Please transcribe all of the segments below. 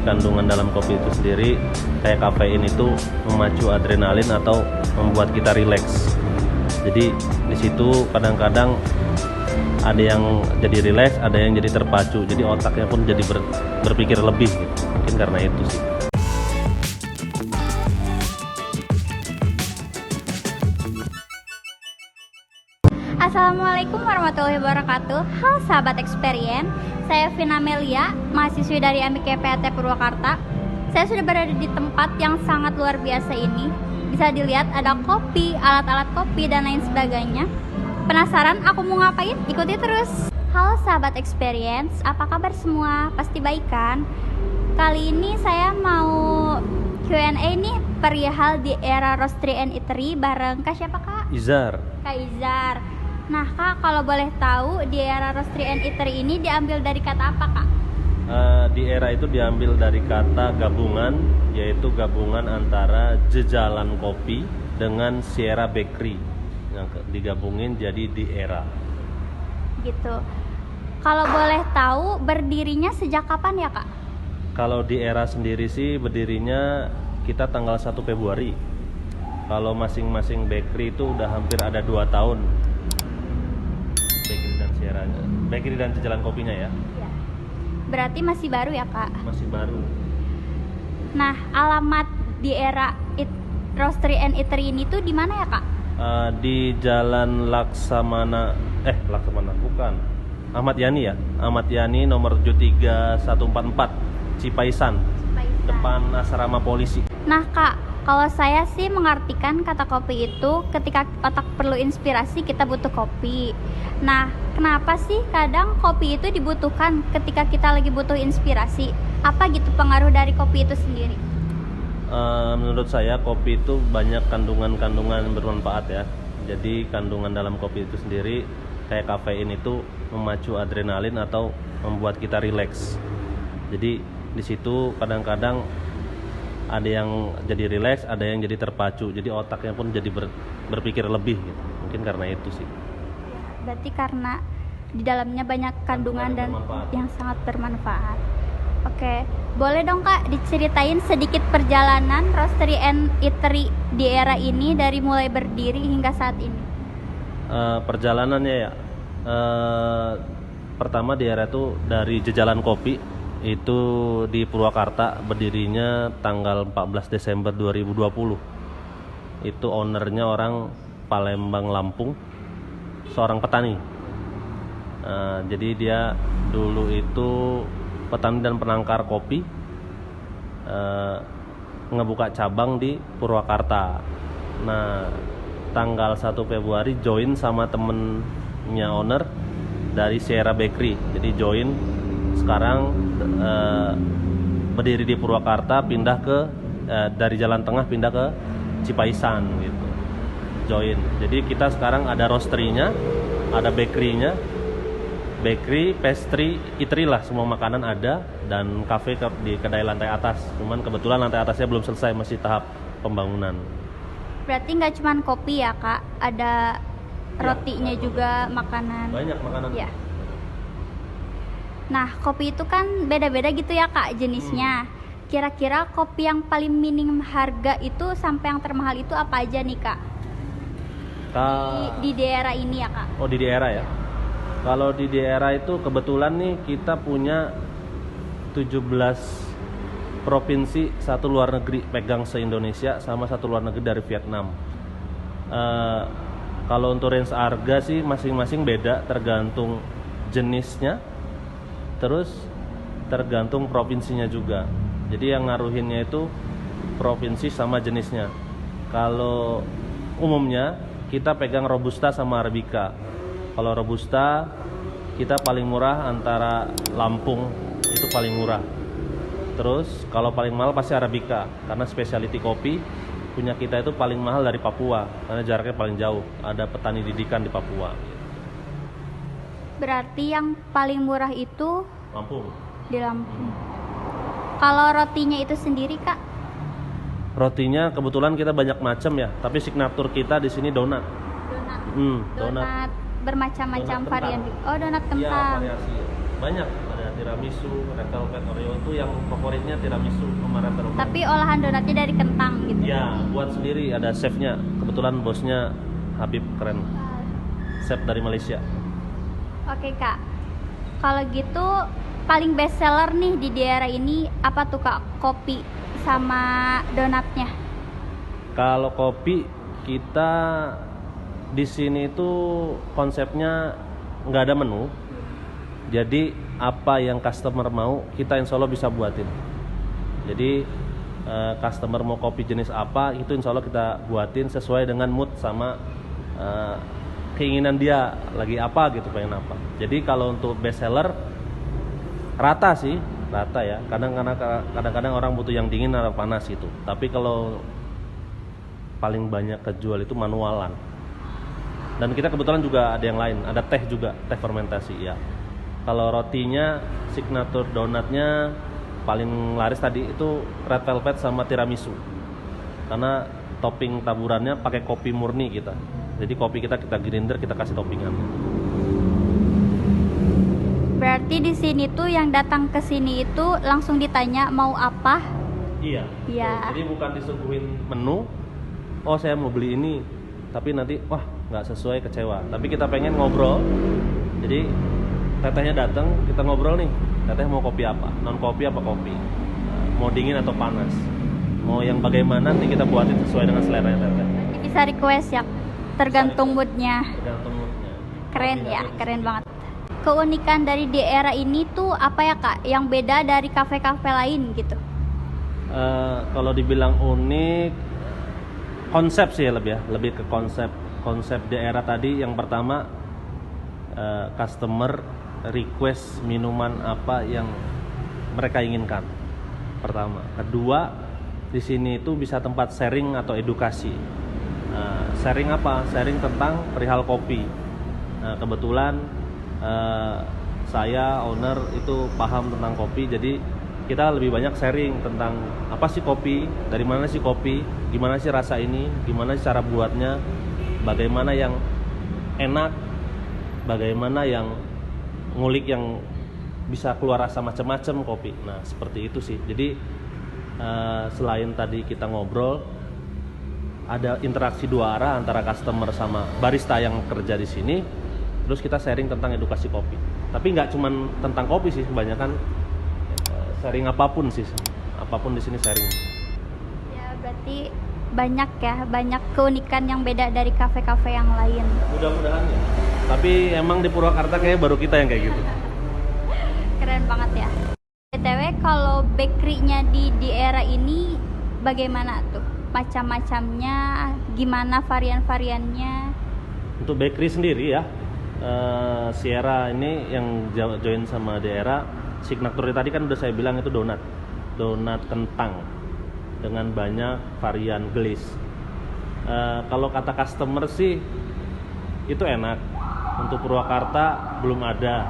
kandungan dalam kopi itu sendiri kayak kafein itu memacu adrenalin atau membuat kita rileks. Jadi di situ kadang-kadang ada yang jadi rileks, ada yang jadi terpacu. Jadi otaknya pun jadi berpikir lebih gitu. Mungkin karena itu sih. Assalamualaikum warahmatullahi wabarakatuh. Halo sahabat Experience, saya Vina Melia, mahasiswi dari Amik PAT Purwakarta. Saya sudah berada di tempat yang sangat luar biasa ini. Bisa dilihat ada kopi, alat-alat kopi, dan lain sebagainya. Penasaran aku mau ngapain? Ikuti terus. Halo sahabat Experience, apa kabar semua? Pasti baik kan? Kali ini saya mau Q&A nih perihal di era Roastery and Eatery bareng Kak siapa Kak? Izar. Kak Izar. Nah Kak, kalau boleh tahu di era Roastery and Eatery ini diambil dari kata apa Kak? Di era itu diambil dari kata gabungan, yaitu gabungan antara Jejalan Kopi dengan Sierra Bakery yang digabungin jadi di era. Gitu. Kalau boleh tahu berdirinya sejak kapan ya Kak? Kalau di era sendiri sih berdirinya kita tanggal 1 Februari. Kalau masing-masing bakery itu udah hampir ada 2 tahun. Bakery dan Sierra-nya. Bakery dan Jejalan Kopinya ya. Iya. Berarti masih baru ya Kak? Masih baru. Nah, alamat di era Roastery and Eatery ini tuh di mana ya Kak? Di Jalan Laksamana bukan. Ahmad Yani ya. Ahmad Yani nomor 73144 Cipaisan. Depan asrama polisi. Nah Kak, kalau saya sih mengartikan kata kopi itu ketika otak perlu inspirasi kita butuh kopi. Nah, kenapa sih kadang kopi itu dibutuhkan ketika kita lagi butuh inspirasi? Apa gitu pengaruh dari kopi itu sendiri? Menurut saya kopi itu banyak kandungan-kandungan yang bermanfaat ya. Jadi kandungan dalam kopi itu sendiri kayak kafein itu memacu adrenalin atau membuat kita rileks. Jadi di situ kadang-kadang ada yang jadi rileks, ada yang jadi terpacu. Jadi otaknya pun jadi berpikir lebih gitu. Mungkin karena itu sih. Berarti karena di dalamnya banyak kandungan dan yang sangat bermanfaat. Oke, boleh dong Kak diceritain sedikit perjalanan Roastery and Eatery di era ini dari mulai berdiri hingga saat ini? Perjalanannya ya, pertama di era itu dari Jejalan Kopi itu di Purwakarta, berdirinya tanggal 14 Desember 2020. Itu ownernya orang Palembang, Lampung, seorang petani. Jadi dia dulu itu petani dan penangkar kopi, ngebuka cabang di Purwakarta. Nah, tanggal 1 Februari join sama temennya owner dari Sierra Bakery. Jadi join sekarang berdiri di Purwakarta, pindah ke dari Jalan Tengah pindah ke Cipaisan gitu. Join. Jadi kita sekarang ada roastery-nya, ada bakery-nya. Bakery, pastry, eatery lah, semua makanan ada, dan cafe di kedai lantai atas. Cuman kebetulan lantai atasnya belum selesai, masih tahap pembangunan. Berarti nggak cuma kopi ya Kak, ada rotinya juga, makanan. Banyak makanan. Ya. Nah, kopi itu kan beda-beda gitu ya Kak jenisnya. Kira-kira kopi yang paling minim harga itu sampai yang termahal itu apa aja nih Kak? Di daerah ini ya Kak? Oh, di daerah ya. Kalau di daerah itu kebetulan nih kita punya 17 provinsi, satu luar negeri pegang se-Indonesia sama satu luar negeri dari Vietnam. Kalau untuk range harga sih masing-masing beda tergantung jenisnya, terus tergantung provinsinya juga. Jadi yang ngaruhinnya itu provinsi sama jenisnya. Kalau umumnya kita pegang Robusta sama Arabica. Kalau Robusta kita paling murah antara Lampung, itu paling murah. Terus kalau paling mahal pasti Arabica, karena specialty kopi punya kita itu paling mahal dari Papua, karena jaraknya paling jauh. Ada petani didikan di Papua. Berarti yang paling murah itu Lampung. di Lampung. Kalau rotinya itu sendiri Kak? Rotinya kebetulan kita banyak macam ya, tapi signatur kita di sini donat. Donat bermacam-macam Donat varian. kentang. Oh, donat Iya, kentang. variasi. Banyak variasi tiramisu, red velvet, Oreo itu yang favoritnya tiramisu sama red velvet. Tapi olahan donatnya dari kentang gitu. Ya, buat sendiri, ada chefnya. Kebetulan bosnya Habib, keren. Chef dari Malaysia. Oke Kak, kalau gitu paling best seller nih di daerah ini apa tuh Kak? Kopi sama donatnya? Kalau kopi, kita di sini tuh konsepnya nggak ada menu. Jadi apa yang customer mau, kita insya Allah bisa buatin. Jadi customer mau kopi jenis apa, itu insya Allah kita buatin sesuai dengan mood sama keinginan dia lagi apa gitu, pengen apa. Jadi kalau untuk best seller rata sih, rata ya. Kadang-kadang orang butuh yang dingin atau panas gitu. Tapi kalau paling banyak kejual itu manualan. Dan kita kebetulan juga ada yang lain, ada teh juga, teh fermentasi ya. Kalau rotinya, signature donatnya paling laris tadi itu red velvet sama tiramisu. Karena topping taburannya pakai kopi murni kita. Jadi kopi kita grinder, kita kasih toppingan. Berarti di sini tuh yang datang ke sini itu langsung ditanya mau apa? Iya. Iya. Jadi bukan disuguhin menu. Oh saya mau beli ini, tapi nanti wah nggak sesuai, kecewa. Tapi kita pengen ngobrol. Jadi tetehnya datang, kita ngobrol nih. Teteh mau kopi apa? Non kopi apa kopi? Mau dingin atau panas? Mau yang bagaimana? Nanti kita buatin sesuai dengan selera teteh. Bisa request ya, tergantung moodnya. Tergantung moodnya. Keren ya, keren banget. Keunikan dari daerah ini tuh apa ya Kak? Yang beda dari kafe-kafe lain gitu? Kalau dibilang unik, konsep sih lebih ke konsep daerah tadi. Yang pertama, customer request minuman apa yang mereka inginkan. Pertama, kedua, di sini itu bisa tempat sharing atau edukasi. Sharing apa? Sharing tentang perihal kopi. Kebetulan saya owner itu paham tentang kopi, jadi kita lebih banyak sharing tentang apa sih kopi, dari mana sih kopi, gimana sih rasa ini, gimana sih cara buatnya, bagaimana yang enak, bagaimana yang ngulik yang bisa keluar rasa macam-macam kopi. Nah seperti itu sih. Jadi selain tadi kita ngobrol, ada interaksi dua arah antara customer sama barista yang kerja di sini. Terus kita sharing tentang edukasi kopi. Tapi nggak cuma tentang kopi sih, kebanyakan sharing apapun sih. Apapun di sini sharing. Ya berarti banyak keunikan yang beda dari kafe-kafe yang lain. Mudah-mudahan ya. Tapi emang di Purwakarta kayaknya baru kita yang kayak gitu. Keren banget ya. BTW kalau bakery-nya di daerah ini bagaimana tuh? Macam-macamnya, gimana varian-variannya? Untuk bakery sendiri ya, Sierra ini yang join sama daerah, signature tadi kan udah saya bilang itu donat kentang dengan banyak varian glaze. Kalau kata customer sih itu enak. Untuk Purwakarta belum ada,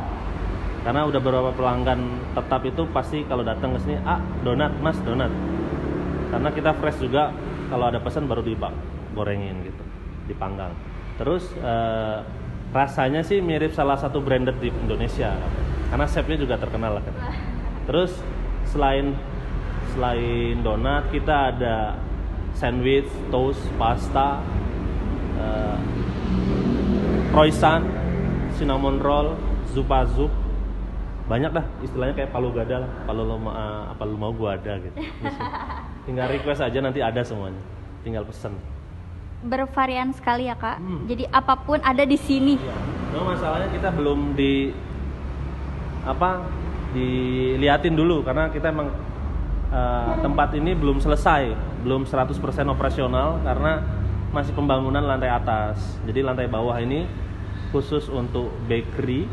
karena udah beberapa pelanggan tetap itu pasti kalau datang ke sini, donat mas, donat. Karena kita fresh juga, kalau ada pesan baru digorengin gitu, dipanggang. Terus rasanya sih mirip salah satu branded di Indonesia, karena chefnya juga terkenal kan. Terus selain donat, kita ada sandwich, toast, pasta, croissant, cinnamon roll, zup, banyak dah istilahnya, kayak palu gada lah. Kalau lo apa lo mau gua ada gitu. Tinggal request aja, nanti ada semuanya. Tinggal pesen. Bervarian sekali ya Kak. Jadi apapun ada di sini. Ya. No, masalahnya kita belum diliatin dulu, karena kita emang tempat ini belum selesai, belum 100% operasional karena masih pembangunan lantai atas. Jadi lantai bawah ini khusus untuk bakery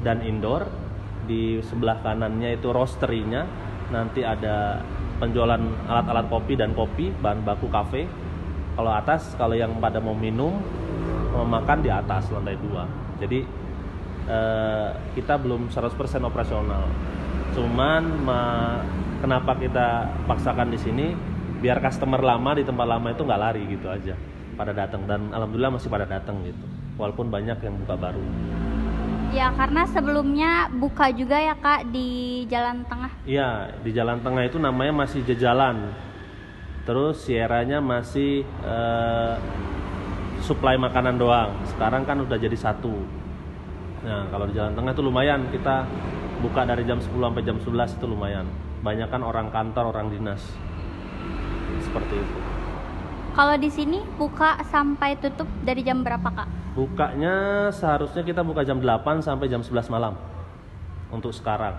dan indoor. Di sebelah kanannya itu roastery-nya. Nanti ada penjualan alat-alat kopi dan kopi, bahan baku kafe. Kalau atas, kalau yang pada mau minum, mau makan di atas lantai 2. Jadi kita belum 100% operasional. Cuman kenapa kita paksakan di sini? Biar customer lama di tempat lama itu nggak lari gitu aja, pada datang. Dan alhamdulillah masih pada datang gitu, walaupun banyak yang buka baru. Ya, karena sebelumnya buka juga ya Kak di Jalan Tengah. Iya, di Jalan Tengah itu namanya masih Jejalan. Terus Sierra-nya masih supply makanan doang. Sekarang kan udah jadi satu. Nah, kalau di Jalan Tengah itu lumayan, kita buka dari jam 10 sampai jam 11 itu lumayan. Banyak kan orang kantor, orang dinas. Seperti itu. Kalau di sini buka sampai tutup dari jam berapa Kak? Bukanya seharusnya kita buka jam 8 sampai jam 11 malam. Untuk sekarang.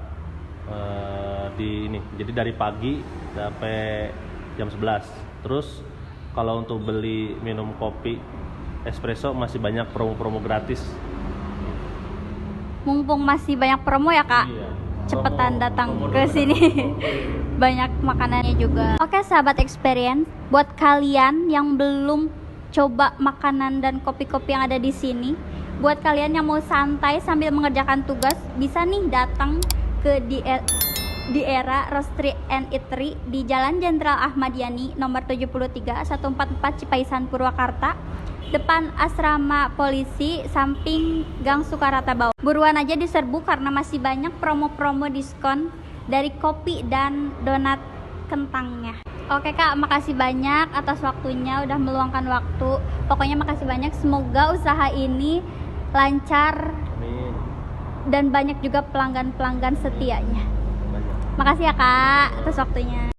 Di ini. Jadi dari pagi sampai jam 11. Terus kalau untuk beli minum kopi espresso masih banyak promo-promo gratis. Mumpung masih banyak promo ya Kak. Iya. Cepetan datang ke sini. Banyak makanannya juga. Oke sahabat experience, buat kalian yang belum coba makanan dan kopi-kopi yang ada di sini, buat kalian yang mau santai sambil mengerjakan tugas, bisa nih datang ke di era Roastery and Eatery di Jalan Jenderal Ahmad Yani nomor 73 144 Cipaisan Purwakarta, depan asrama polisi samping Gang Sukarata bawah. Buruan aja diserbu karena masih banyak promo-promo diskon dari kopi dan donat kentangnya. Oke Kak, makasih banyak atas waktunya udah meluangkan waktu. Pokoknya makasih banyak, semoga usaha ini lancar. Amin. Dan banyak juga pelanggan-pelanggan setianya. Banyak. Makasih ya Kak atas waktunya.